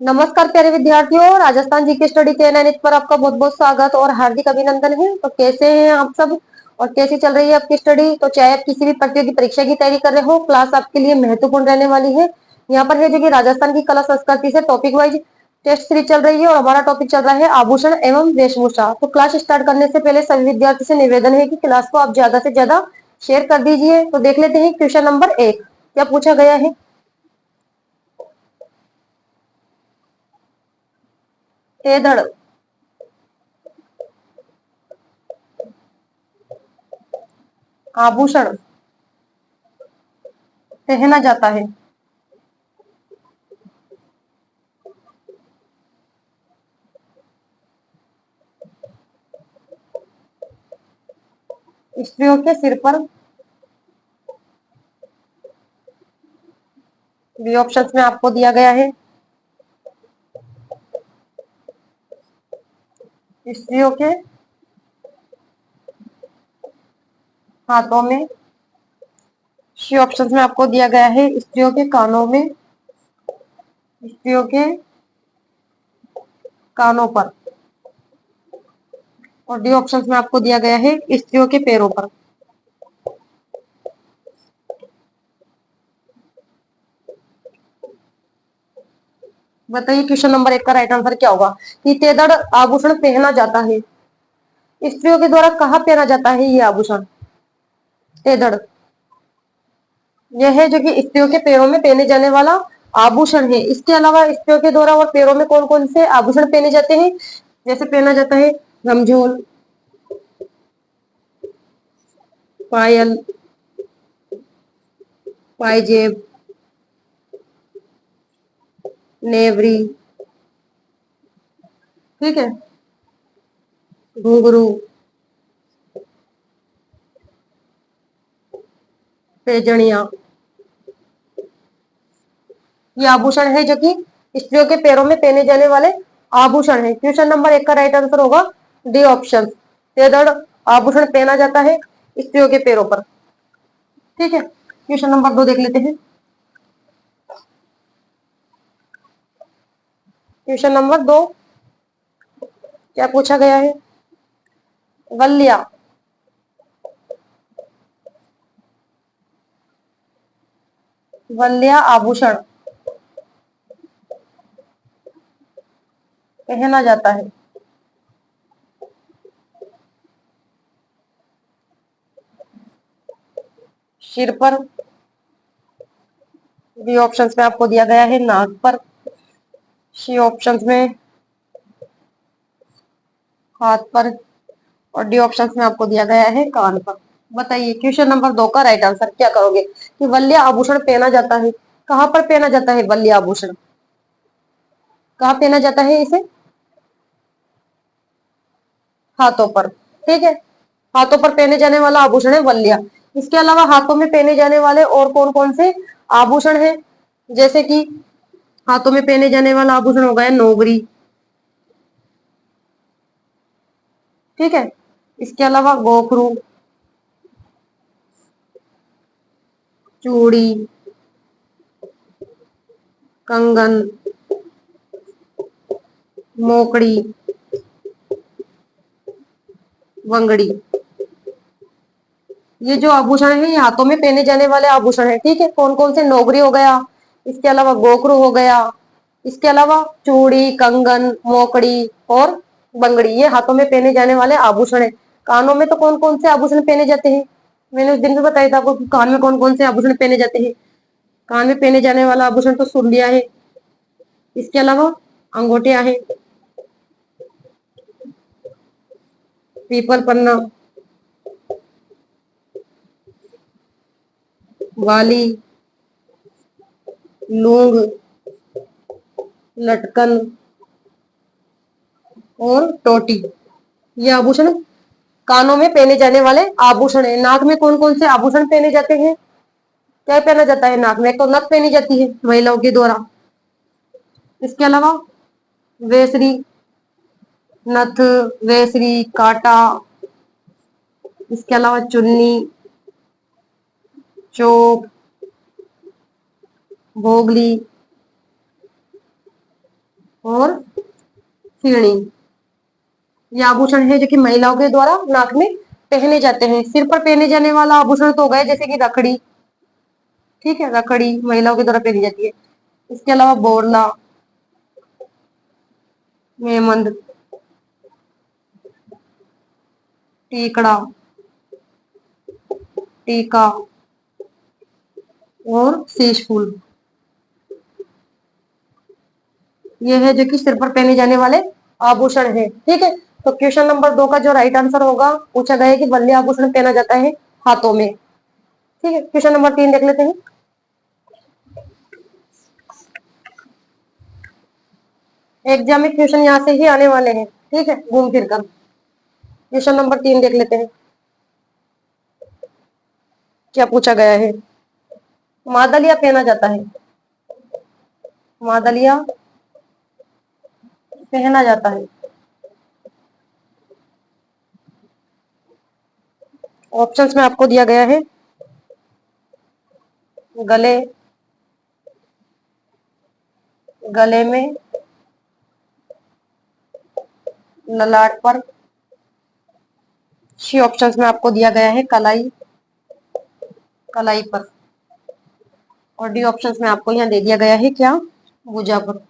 नमस्कार प्यारे विद्यार्थियों, राजस्थान जी के स्टडी चैनल पर आपका बहुत बहुत स्वागत और हार्दिक अभिनंदन है। तो कैसे हैं आप सब और कैसी चल रही है आपकी स्टडी। तो चाहे आप किसी भी प्रतियोगी परीक्षा की तैयारी कर रहे हो, क्लास आपके लिए महत्वपूर्ण रहने वाली है। यहाँ पर है जो कि राजस्थान की कला संस्कृति से टॉपिक वाइज टेस्ट सीरीज चल रही है और हमारा टॉपिक चल रहा है आभूषण एवं वेशभूषा। तो क्लास स्टार्ट करने से पहले सभी विद्यार्थी से निवेदन है कि क्लास को आप ज्यादा से ज्यादा शेयर कर दीजिए। तो देख लेते हैं क्वेश्चन नंबर 1 क्या पूछा गया है। तेधड़ आभूषण पहना जाता है। स्त्रियों के सिर पर। बी ऑप्शन में आपको दिया गया है। स्त्रियों के हाथों में। सी ऑप्शन में आपको दिया गया है स्त्रियों के कानों में। स्त्रियों के कानों पर। और डी ऑप्शन में आपको दिया गया है स्त्रियों के पैरों पर। बताइए क्वेश्चन नंबर 1 का राइट आंसर क्या होगा कि तेदड़ आभूषण पहना जाता है। स्त्रियों के द्वारा कहाँ पहना जाता है ये आभूषण तेदड़। यह है जो कि स्त्रियों के पैरों में पहने जाने वाला आभूषण है। इसके अलावा स्त्रियों के द्वारा और पैरों में कौन कौन से आभूषण पहने जाते हैं, जैसे पहना जाता है गमझोल, पायल, पायजेब, नेवरी, ठीक है, घुंघरू, पैजनिया, ये आभूषण है जो कि स्त्रियों के पैरों में पहने जाने वाले आभूषण है। क्वेश्चन नंबर 1 का राइट आंसर होगा डी ऑप्शन, तेदड़ आभूषण पहना जाता है स्त्रियों के पैरों पर। ठीक है, क्वेश्चन नंबर 2 देख लेते हैं। क्वेश्चन नंबर 2 क्या पूछा गया है। वल्या वल्या आभूषण पहना जाता है सिर पर। बी ऑप्शन में आपको दिया गया है नाक पर। सी ऑप्शन में हाथ पर। और डी ऑप्शन में आपको दिया गया है कान पर। बताइए क्वेश्चन नंबर 2 का राइट आंसर क्या करोगे कि वल्य आभूषण पहना जाता है, कहां पर पहना जाता है वल्य आभूषण, कहां पहना जाता है इसे। हाथों पर। ठीक है, हाथों पर पहने जाने वाला आभूषण है वल्य। इसके अलावा हाथों में पहने जाने वाले और कौन कौन से आभूषण है, जैसे कि हाथों में पहने जाने वाला आभूषण हो गया नोगरी। ठीक है, इसके अलावा गोखरू, चूड़ी, कंगन, मोकड़ी, वंगड़ी, ये जो आभूषण है ये हाथों में पहने जाने वाले आभूषण है। ठीक है, कौन कौन से नोगरी हो गया, इसके अलावा गोखरू हो गया, इसके अलावा चूड़ी, कंगन, मोकड़ी और बंगड़ी, ये हाथों में पहने जाने वाले आभूषण है। कानों में तो कौन कौन से आभूषण पहने जाते हैं, मैंने उस दिन भी बताया था आपको कि कान में कौन कौन से आभूषण पहने जाते हैं। कान में पहने जाने वाला आभूषण तो सुंडिया है, इसके अलावा अंगूठिया है, पीपल पन्ना, वाली, लूंग, लटकन और टोटी, ये आभूषण कानों में पहने जाने वाले आभूषण है। नाक में कौन कौन से आभूषण पहने जाते हैं, क्या पहना जाता है नाक में, तो नथ पहनी जाती है महिलाओं के द्वारा। इसके अलावा वेसरी, नथ, वेसरी, काटा, इसके अलावा चुन्नी, चोप, भोगली, और सीढ़ी। ये आभूषण है जो कि महिलाओं के द्वारा नाक में पहने जाते हैं। सिर पर पहने जाने वाला आभूषण तो हो गए जैसे कि रखड़ी, ठीक है, रखड़ी महिलाओं के द्वारा पहनी जाती है। इसके अलावा बोरला, मेहमंद, टीकड़ा, टीका और शीश फूल, ये है जो कि सिर पर पहने जाने वाले आभूषण है। ठीक है, तो क्वेश्चन नंबर 2 का जो राइट आंसर होगा, पूछा गया है कि वल्ली आभूषण पहना जाता है हाथों में। ठीक है, क्वेश्चन नंबर 3 देख लेते हैं। एग्जाम में क्वेश्चन यहाँ से ही आने वाले हैं, ठीक है, घूम फिर कर। क्वेश्चन नंबर 3 देख लेते हैं, क्या पूछा गया है। मादलिया पहना जाता है, मादलिया पहना जाता है। ऑप्शंस में आपको दिया गया है, गले, गले में, ललाट पर, सी ऑप्शंस में आपको दिया गया है कलाई, कलाई पर, और डी ऑप्शंस में आपको यहाँ दे दिया गया है क्या, भुजा पर।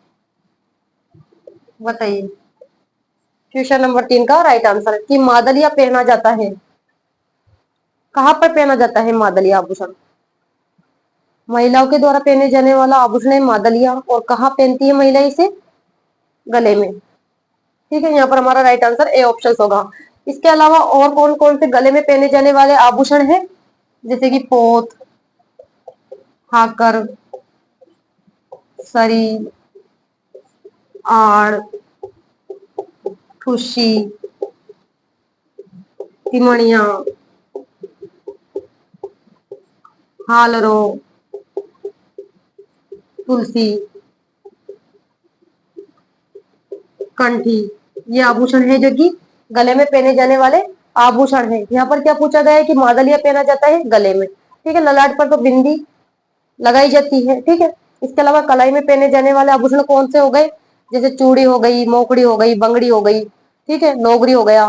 बताइए क्वेश्चन नंबर 3 का राइट आंसर कि मादलिया पहना जाता है। कहाँ पर पहना जाता है मादलिया आभूषण? महिलाओं के द्वारा पहने जाने वाला आभूषण है मादलिया, और कहाँ पहनती है महिला इसे? गले में। ठीक है, यहाँ पर हमारा राइट आंसर ए ऑप्शन होगा। इसके अलावा और कौन कौन से गले में पहने जाने वाले आभूषण है, जैसे कि पोत, हाकर, सरी, आड़, ठुशी, तिमणिया, हालरो, तुलसी, कंठी, ये आभूषण है जो कि गले में पहने जाने वाले आभूषण है। यहाँ पर क्या पूछा गया है कि मादलिया पहना जाता है गले में। ठीक है, ललाट पर तो बिंदी लगाई जाती है। ठीक है, इसके अलावा कलाई में पहने जाने वाले आभूषण कौन से हो गए, जैसे चूड़ी हो गई, मोकड़ी हो गई, बंगड़ी हो गई, ठीक है, नोगरी हो गया,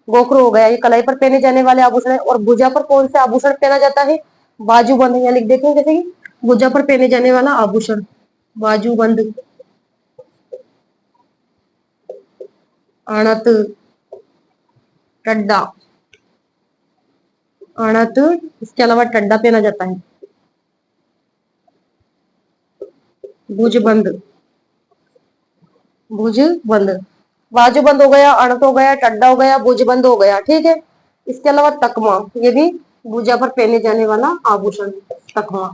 गोखरू हो गया, ये कलाई पर पहने जाने वाले आभूषण है। और भुजा पर कौन से आभूषण पहना जाता है? बाजूबंद, यहाँ लिख देते हैं जैसे कि भुजा पर पहने जाने वाला आभूषण बाजूबंद, अणत, टड्डा, अणत, इसके अलावा टड्डा पहना जाता है, भुजबंद, भुजबंद, बाजूबंद हो गया, अणत हो गया, टड्डा हो गया, भुजबंद हो गया। ठीक है, इसके अलावा तकमा, ये भी भुजा पर पहने जाने वाला आभूषण, तकमा।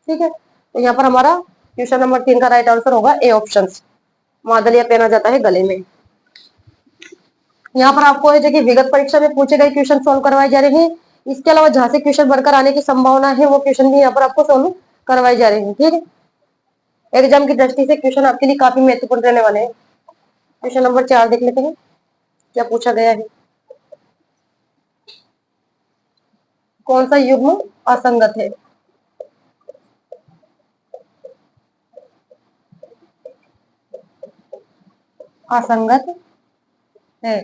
ठीक है, तो यहाँ पर हमारा क्वेश्चन नंबर 3 का राइट आंसर होगा ए ऑप्शन, मादलिया पहना जाता है गले में। यहाँ पर आपको है जो कि विगत परीक्षा में पूछे गए क्वेश्चन सॉल्व करवाए जा रहे हैं। इसके अलावा जहां से क्वेश्चन बनकर आने की संभावना है वो क्वेश्चन भी यहाँ पर आपको सॉल्व करवाए जा रहे हैं। ठीक है, एग्जाम की दृष्टि से क्वेश्चन आपके लिए काफी महत्वपूर्ण रहने वाले हैं। क्वेश्चन नंबर 4 देख लेते हैं, क्या पूछा गया है। कौन सा युग्म असंगत है? असंगत है।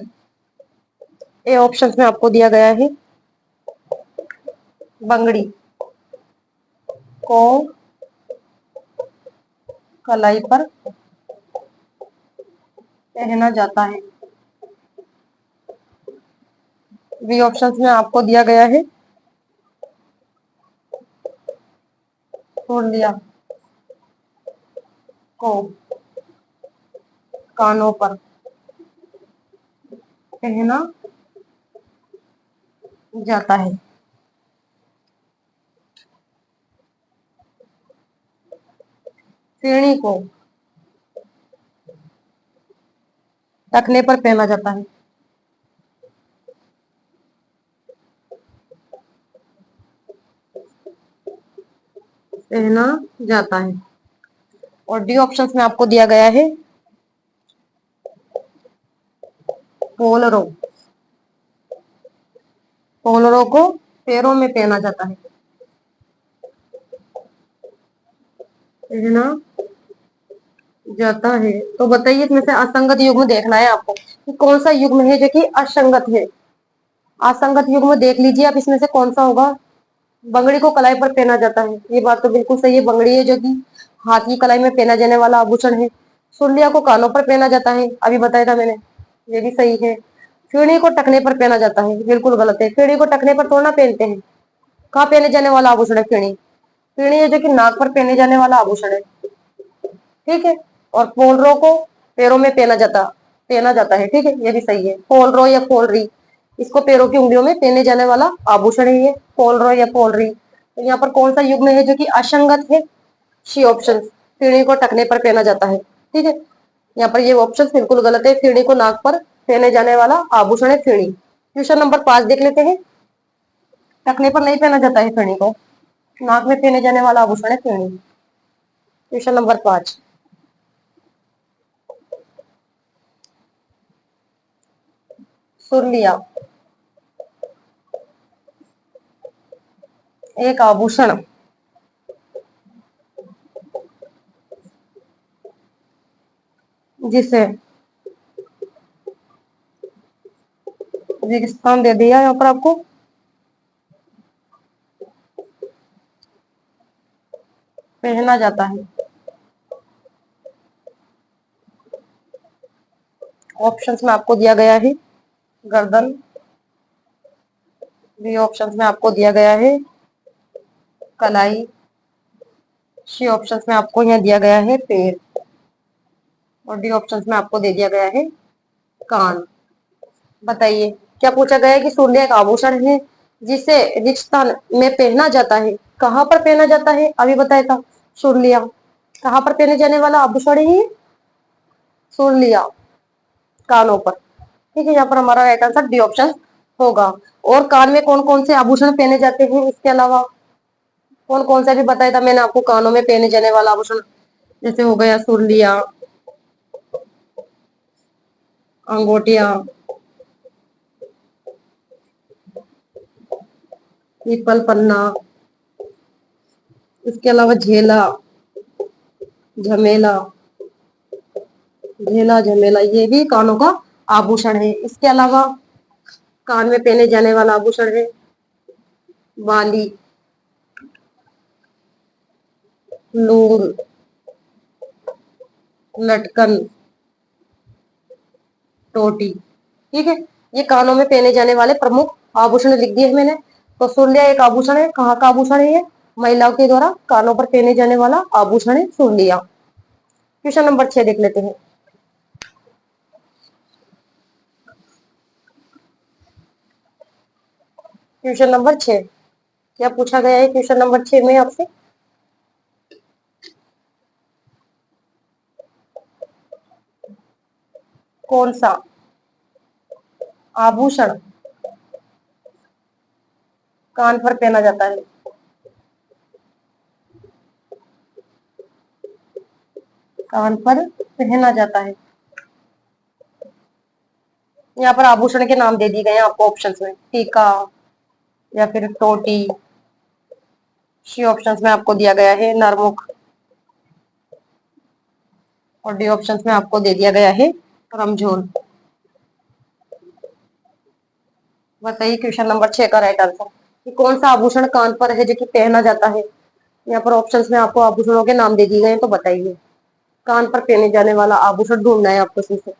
ए ऑप्शन में आपको दिया गया है, बंगड़ी को कलाई पर पहना जाता है। बी ऑप्शन में आपको दिया गया है, छोड़ दिया को कानों पर पहना जाता है। श्रेणी को रखने पर पहना जाता है। पहना जाता है। और डी ऑप्शन में आपको दिया गया है, पोलरो, पोलरो को पैरों में पहना जाता है, पहना जाता है। तो बताइए इसमें से असंगत युग्म देखना है आपको कि कौन सा युग्म है जो कि असंगत है। असंगत युग्म देख लीजिए आप, इसमें से कौन सा होगा। बंगड़ी को कलाई पर पहना जाता है, ये बात तो बिल्कुल सही है। बंगड़ी है जो कि हाथ की कलाई में पहना जाने वाला आभूषण है। सुर्लिया को कानों पर पहना जाता है, अभी बताया था मैंने, ये भी सही है। फीणी को टखने पर पहना जाता है, बिल्कुल गलत है। फीणी को टखने पर थोड़ा ना पहनते हैं। कहाँ पहने जाने वाला आभूषण है फीणी। फीणी है जो कि नाक पर पहने जाने वाला आभूषण है, ठीक है। और फोलरो को पैरों में पहना जाता है, ठीक है, ये भी सही है। फोलरो या फोलरी, इसको पैरों की उंगलियों में पहने जाने वाला आभूषण है ये, फोलरो या फोलरी। तो यहाँ पर कौन सा युग्म है जो कि असंगत है। सी ऑप्शन, फीणी को टखने पर पहना जाता है, ठीक है। यहाँ पर ये ऑप्शन बिल्कुल गलत है। फीणी को नाक पर पहने जाने वाला आभूषण है फीणी। क्वेश्चन नंबर 5 देख लेते हैं। टखने पर नहीं पहना जाता है फीणी को, नाक में पहने जाने वाला आभूषण है फीणी। क्वेश्चन नंबर 5, सुर्लिया एक आभूषण जिसे रेगिस्तान दे दिया यहाँ पर आपको। पहना जाता है, ऑप्शंस में आपको दिया गया है गर्दन। बी ऑप्शंस में आपको दिया गया है कलाई। सी ऑप्शंस में आपको यहाँ दिया गया है पैर। और डी ऑप्शंस में आपको दे दिया गया है कान। बताइए क्या पूछा गया है कि सूर्य एक आभूषण है जिसे रिक्तस्थान में पहना जाता है। कहाँ पर पहना जाता है, अभी बताया था। सुर्लिया कहाँ पर पहने जाने वाला आभूषण है ये। सुर्लिया कानों पर, ठीक है। यहाँ पर हमारा राइट आंसर डी ऑप्शन होगा। और कान में कौन कौन से आभूषण पहने जाते हैं इसके अलावा, कौन कौन सा भी बताया था मैंने आपको। कानों में पहने जाने वाला आभूषण जैसे हो गया सुर्लिया, अंगूठिया, पीपल पन्ना, इसके अलावा झेला, झमेला। झेला झमेला ये भी कानों का आभूषण है। इसके अलावा कान में पहने जाने वाला आभूषण है बाली, लूंग, लटकन, टोटी, ठीक है। ये कानों में पहने जाने वाले प्रमुख आभूषण लिख दिए मैंने। तो सुर्लिया एक आभूषण है, कहाँ का आभूषण है ये। महिलाओं के द्वारा कानों पर पहने जाने वाला आभूषण है सुर्लिया। क्वेश्चन नंबर 6 देख लेते हैं। क्वेश्चन नंबर 6 क्या पूछा गया है क्वेश्चन नंबर 6 में आपसे। कौन सा आभूषण कान पर पहना जाता है। कान पर पहना जाता है, यहाँ पर आभूषण के नाम दे दिए गए हैं आपको ऑप्शंस में, टीका या फिर टोटी। सी ऑप्शंस में आपको दिया गया है नरमुख। और डी ऑप्शंस में आपको दे दिया गया है रमझोल। बताइए क्वेश्चन नंबर 6 का राइट आंसर कि कौन सा आभूषण कान पर है जो कि पहना जाता है। यहाँ पर ऑप्शंस में आपको आभूषणों के नाम दे दिए गए हैं, तो बताइए। कान पर पहने जाने वाला आभूषण ढूंढना है आपको इसमें से।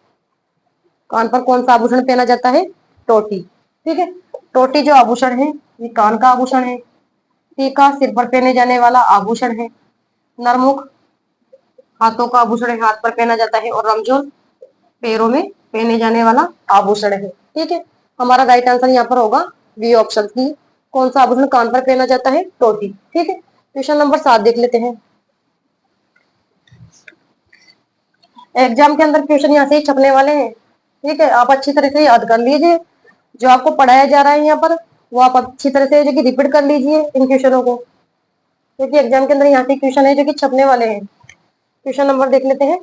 कान पर कौन सा आभूषण पहना जाता है, टोटी, ठीक है। टोटी जो आभूषण है ये कान का आभूषण है। टीका सिर पर पहने जाने वाला आभूषण है। नरमुख हाथों का आभूषण है, हाथ पर पहना जाता है। और रमजोल पैरों में पहने जाने वाला आभूषण है, ठीक है। हमारा राइट आंसर यहाँ पर होगा बी ऑप्शन की। कौन सा आभूषण कान पर पहना जाता है, टोटी, ठीक है। क्वेश्चन नंबर 7 देख लेते हैं। एग्जाम के अंदर क्वेश्चन यहाँ से ही छपने वाले हैं, ठीक है। आप अच्छी तरह से याद कर लीजिए जो आपको पढ़ाया जा रहा है यहाँ पर, वो आप अच्छी तरह से जो कि रिपीट कर लीजिए इन क्वेश्चनों को, क्योंकि एग्जाम के अंदर यहाँ से क्वेश्चन है जो कि छपने वाले हैं। क्वेश्चन नंबर देख लेते हैं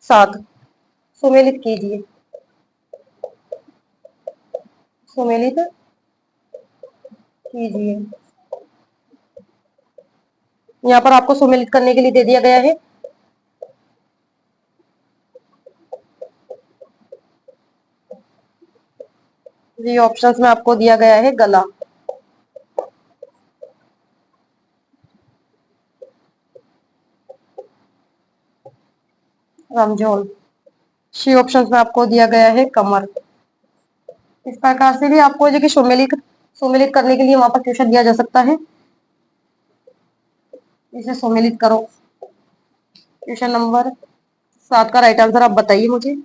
7, सुमेलित कीजिए। सुमेलित कीजिए, यहाँ पर आपको सुमेलित करने के लिए दे दिया गया है बी ऑप्शंस में आपको दिया गया है गला, रमजोल। सी ऑप्शंस में आपको दिया गया है कमर। इस प्रकार से भी आपको जो कि सुमेलित करने के लिए वहां पर क्वेश्चन दिया जा सकता है। इसे सुमेलित करो। क्वेश्चन नंबर 7 का राइट आंसर आप बताइए मुझे।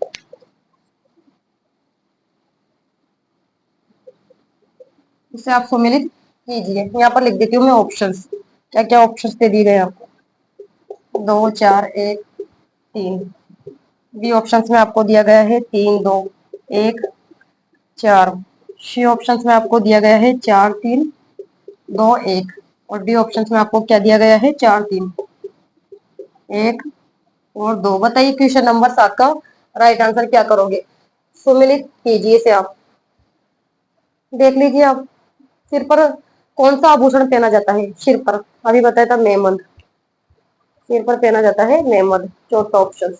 इसे आप सुमेलित कीजिए। यहाँ पर लिख देती हूँ मैं ऑप्शंस, क्या क्या ऑप्शंस दे दिए गए आपको। 2 4 1 3। बी ऑप्शंस में आपको दिया गया है 3 2 1 4। सी ऑप्शंस में आपको दिया गया है 4 3 2 1। और डी ऑप्शंस में आपको क्या दिया गया है 4 3 1 और 2। बताइए क्वेश्चन नंबर 7 का राइट आंसर क्या करोगे। सुमेलित कीजिए इसे आप। देख लीजिए आप। सिर पर कौन सा आभूषण पहना जाता है। सिर पर अभी बताया था मेमंद। सिर पर पहना जाता है मेमंद। चौथा ऑप्शन।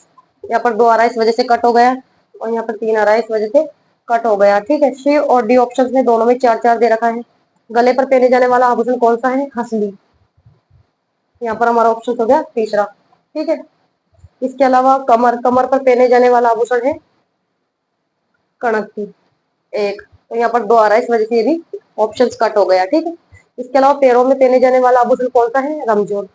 यहाँ पर 2 आ रहा है इस वजह से कट हो गया, और यहाँ पर 3 आ रहा है इस वजह से कट हो गया। ठीक है, सी और डी ऑप्शन में दोनों में 4 4 दे रखा है। गले पर पहने जाने वाला आभूषण कौन सा है। हंसली। यहाँ पर हमारा ऑप्शन हो गया तीसरा। ठीक है, इसके अलावा कमर, कमर पर पहने जाने वाला आभूषण है कणक एक। तो यहाँ पर 2 आ रहा है इस वजह से ये भी ऑप्शन कट हो गया। ठीक है, इसके अलावा पैरों में पहने जाने वाला आभूषण कौन सा है। रमजोल।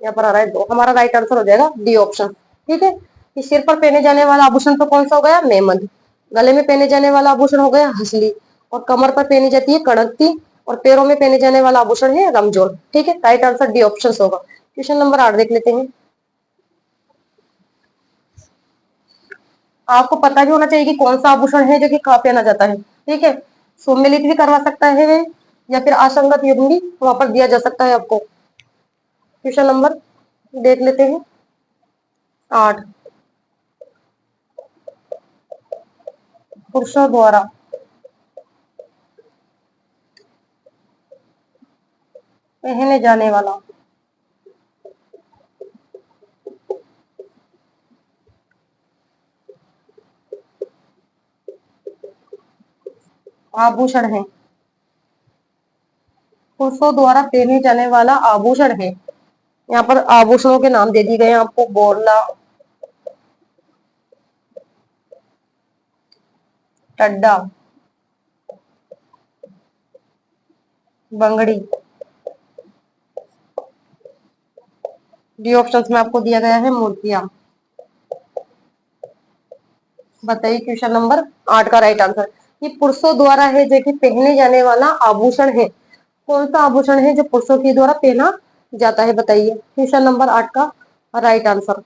यहाँ पर आ रहा है 2। हमारा राइट आंसर हो जाएगा डी ऑप्शन। ठीक है, कि सिर पर पहने जाने वाला आभूषण तो कौन सा हो गया मेमंद, गले में पहने जाने वाला आभूषण हो गया हंसली, और कमर पर पहनी जाती है कड़कती, और पैरों में पहने जाने वाला आभूषण है रमजोल। ठीक है, राइट आंसर डी ऑप्शन होगा। क्वेश्चन नंबर 8 देख लेते हैं। आपको पता भी होना चाहिए कि कौन सा आभूषण है जो कि कहाँ पहना जाता है। ठीक है, सुमेलित भी करवा सकता है या फिर असंगत युग्म भी वहां पर दिया जा सकता है आपको। क्वेश्चन नंबर देख लेते हैं 8। पुरुषों द्वारा पहने जाने वाला आभूषण है। पुरुषों द्वारा पहने जाने वाला आभूषण है। यहाँ पर आभूषणों के नाम दे दिए गए हैं आपको। बोरला, टड्डा, बंगड़ी। डी ऑप्शंस में आपको दिया गया है मूर्तियां। बताइए क्वेश्चन नंबर 8 का राइट आंसर। कि पुरुषों द्वारा है जो कि पहने जाने वाला आभूषण है। कौन सा आभूषण है जो पुरुषों के द्वारा पहना जाता है। बताइए क्वेश्चन नंबर 8 का राइट आंसर।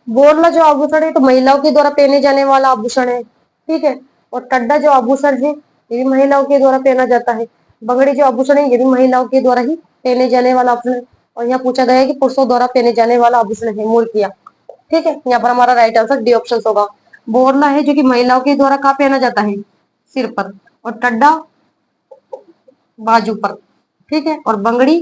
बोरला जो आभूषण है तो महिलाओं के द्वारा पहने जाने वाला आभूषण है। ठीक है, और टड्डा जो आभूषण है ये भी महिलाओं के द्वारा पहना जाता है। बंगड़ी जो आभूषण है ये भी महिलाओं के द्वारा ही पहने जाने वाला आभूषण है। और यहाँ पूछा गया है कि पुरुषों द्वारा पहने जाने वाला आभूषण है मूर्तियां। ठीक है, यहाँ पर हमारा राइट आंसर डी ऑप्शन होगा। बोरला है जो कि महिलाओं के द्वारा कहाँ पहना जाता है सिर पर, और टड्डा बाजू पर। ठीक है, और बंगड़ी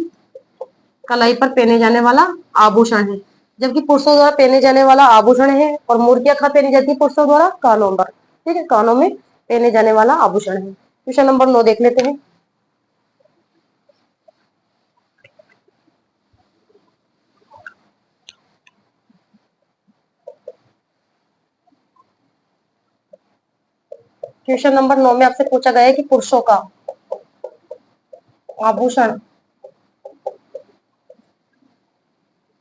कलाई पर पहने जाने वाला आभूषण है। जबकि पुरुषों द्वारा पहने जाने वाला आभूषण है, और मूर्तियां कहाँ पहनी जाती है पुरुषों द्वारा कानों पर। ठीक है, कानों में पहने जाने वाला आभूषण है। क्वेश्चन नंबर 9 देख लेते हैं। क्वेश्चन नंबर 9 में आपसे पूछा गया है कि पुरुषों का आभूषण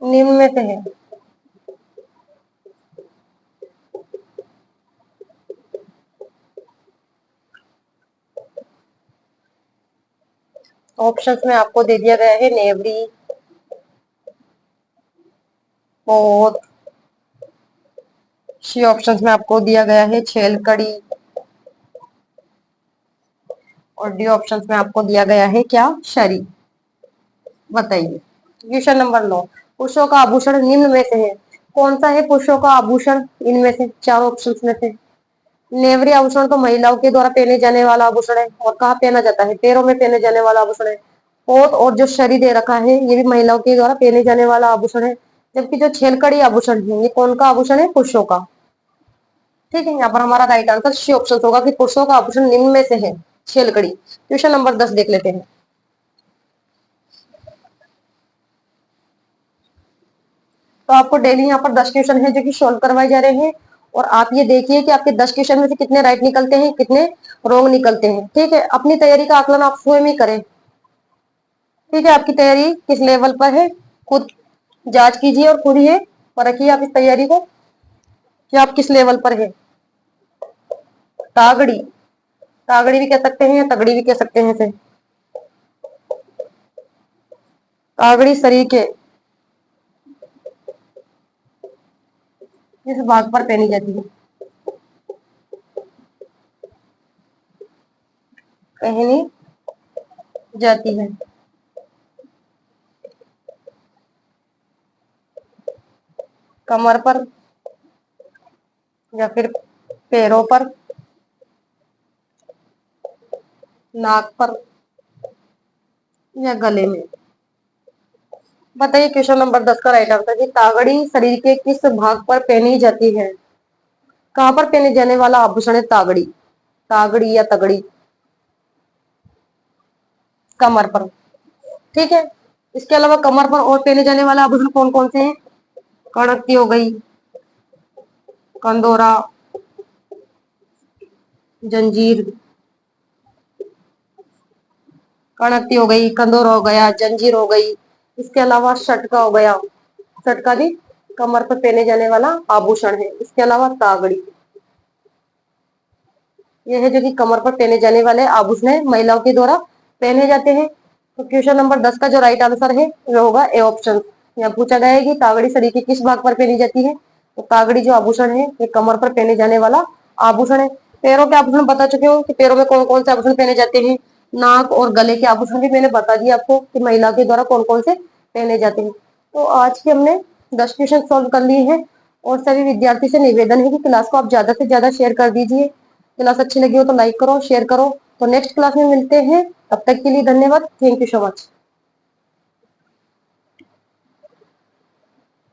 निम्न में से है। ऑप्शंस में आपको दे दिया गया है नेवरी, पोत। सी ऑप्शंस में आपको दिया गया है छेलकड़ी, और डी ऑप्शंस में आपको दिया गया है क्या शरी। बताइए क्वेश्चन नंबर 9। पुरुषों का आभूषण निम्न में से है। कौन सा है पुरुषों का आभूषण इनमें से चारों ऑप्शंस में से। नेवरी आभूषण तो महिलाओं के द्वारा पहने जाने वाला आभूषण है, और कहाँ पहना जाता है पैरों में पहने जाने वाला आभूषण है। पोत और जो शरी दे रखा है ये भी महिलाओं के द्वारा पहने जाने वाला आभूषण है। जबकि जो छेलकड़ी आभूषण है ये कौन का आभूषण है पुरुषों का। ठीक है, यहाँ पर हमारा राइट आंसर सी ऑप्शन होगा कि पुरुषों का आभूषण निम्न में से है छेलकड़ी। क्वेश्चन नंबर 10 देख लेते हैं। तो आपको डेली यहाँ पर 10 क्वेश्चन है जो कि सोल्व करवाए जा रहे हैं, और आप ये देखिए कि आपके 10 क्वेश्चन में से कितने राइट निकलते हैं, कितने रॉन्ग निकलते हैं। ठीक है, अपनी तैयारी का आकलन आप स्वयं ही करें। ठीक है, आपकी तैयारी किस लेवल पर है, खुद जांच कीजिए और खुद ही परखिए आप इस तैयारी को कि आप किस लेवल पर है। तागड़ी, तागड़ी भी कह सकते हैं या तगड़ी भी कह सकते हैं इसे। तागड़ी शरीर के किस भाग पर पहनी जाती है, पहनी जाती है। कमर पर, या फिर पैरों पर, नाक पर, या गले में। बताइए क्वेश्चन नंबर 10 का राइट आंसर कि तागड़ी शरीर के किस भाग पर पहनी जाती है। कहां पर पहने जाने वाला आभूषण है तागड़ी, तागड़ी या तगड़ी। कमर पर। ठीक है, इसके अलावा कमर पर और पहने जाने वाला आभूषण कौन कौन से हैं। कड़कती हो गई, कंदोरा, जंजीर, कड़कती हो गई, कंदोरा हो गया, जंजीर हो गई। इसके अलावा शटका हो गया, शटका भी कमर पर पहने जाने वाला आभूषण है। इसके अलावा तागड़ी, यह है जो कि कमर पर पहने जाने वाले आभूषण है, महिलाओं के द्वारा पहने जाते हैं। तो क्वेश्चन नंबर 10 का जो राइट आंसर है वो होगा ए ऑप्शन। यहाँ पूछा गया है कि तागड़ी शरीर के किस भाग पर पहनी जाती है। तो तागड़ी जो आभूषण है ये कमर पर पहने जाने वाला आभूषण है। पैरों के आभूषण बता चुके हो कि पैरों में कौन कौन से आभूषण पहने जाते हैं। नाक और गले के आभूषण भी मैंने बता दिया आपको कि महिला के द्वारा कौन कौन से पहने जाते हैं। तो आज के हमने 10 क्वेश्चन सॉल्व कर लिए हैं, और सभी विद्यार्थी से निवेदन है कि क्लास को आप ज्यादा से ज्यादा शेयर कर दीजिए। क्लास अच्छी लगी हो तो लाइक करो, शेयर करो। तो नेक्स्ट क्लास में मिलते हैं, तब तक के लिए धन्यवाद। Thank you so much.